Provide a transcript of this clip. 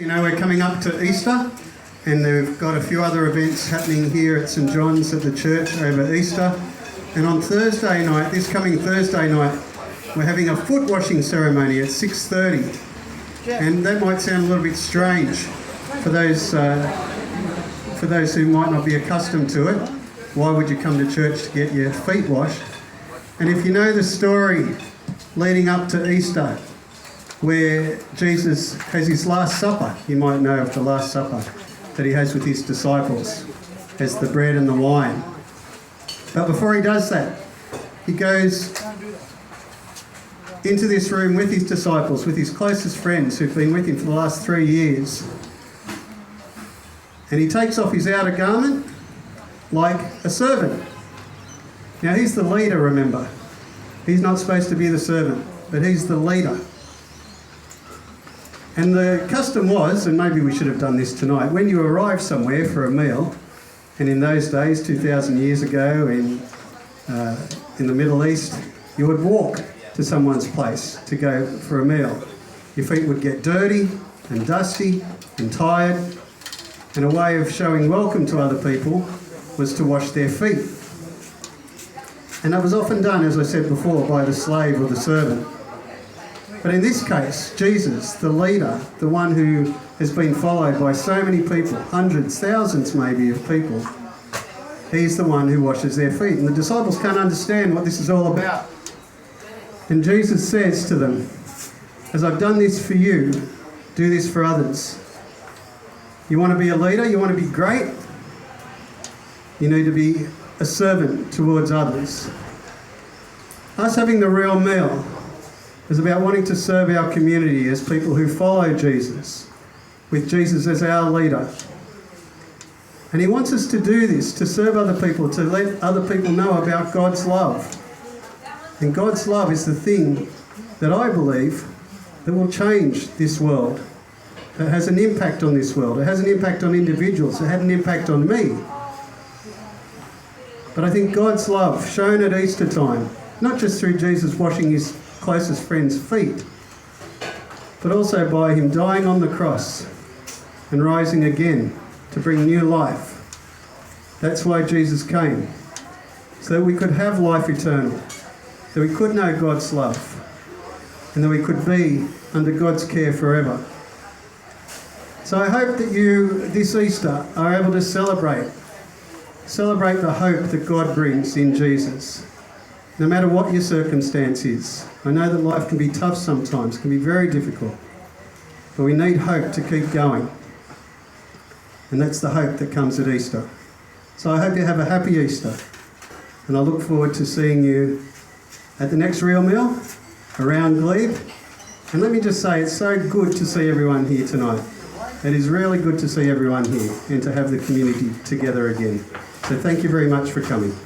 You know, we're coming up to Easter, and they've got a few other events happening here at St John's at the church over Easter. And on Thursday night, this coming Thursday night, we're having a foot washing ceremony at 6:30. And that might sound a little bit strange for those who might not be accustomed to it. Why would you come to church to get your feet washed? And if you know the story leading up to Easter, where Jesus has his Last Supper, you might know of the Last Supper that he has with his disciples, as the bread and the wine. But before he does that, he goes into this room with his disciples, with his closest friends who've been with him for the last 3 years. And he takes off his outer garment like a servant. Now he's the leader, remember. He's not supposed to be the servant, but he's the leader. And the custom was, and maybe we should have done this tonight, when you arrived somewhere for a meal, and in those days, 2,000 years ago in the Middle East, you would walk to someone's place to go for a meal. Your feet would get dirty and dusty and tired, and a way of showing welcome to other people was to wash their feet. And that was often done, as I said before, by the slave or the servant. But in this case, Jesus, the leader, the one who has been followed by so many people, hundreds, thousands maybe of people, he's the one who washes their feet. And the disciples can't understand what this is all about. And Jesus says to them, as I've done this for you, do this for others. You want to be a leader? You want to be great? You need to be a servant towards others. Us having the real meal is about wanting to serve our community as people who follow Jesus, with Jesus as our leader. And he wants us to do this, to serve other people, to let other people know about God's love. And God's love is the thing that I believe that will change this world. It has an impact on this world. It has an impact on individuals. It had an impact on me. But I think God's love, shown at Easter time, not just through Jesus washing his closest friends' feet, but also by him dying on the cross and rising again to bring new life. That's why Jesus came, so that we could have life eternal, that we could know God's love, and that we could be under God's care forever. So I hope that you, this Easter, are able to celebrate the hope that God brings in Jesus, no matter what your circumstance is. I know that life can be tough sometimes, can be very difficult, but we need hope to keep going. And that's the hope that comes at Easter. So I hope you have a happy Easter, and I look forward to seeing you at the next real meal around Glebe. And let me just say, it's so good to see everyone here tonight. It is really good to see everyone here and to have the community together again. So thank you very much for coming.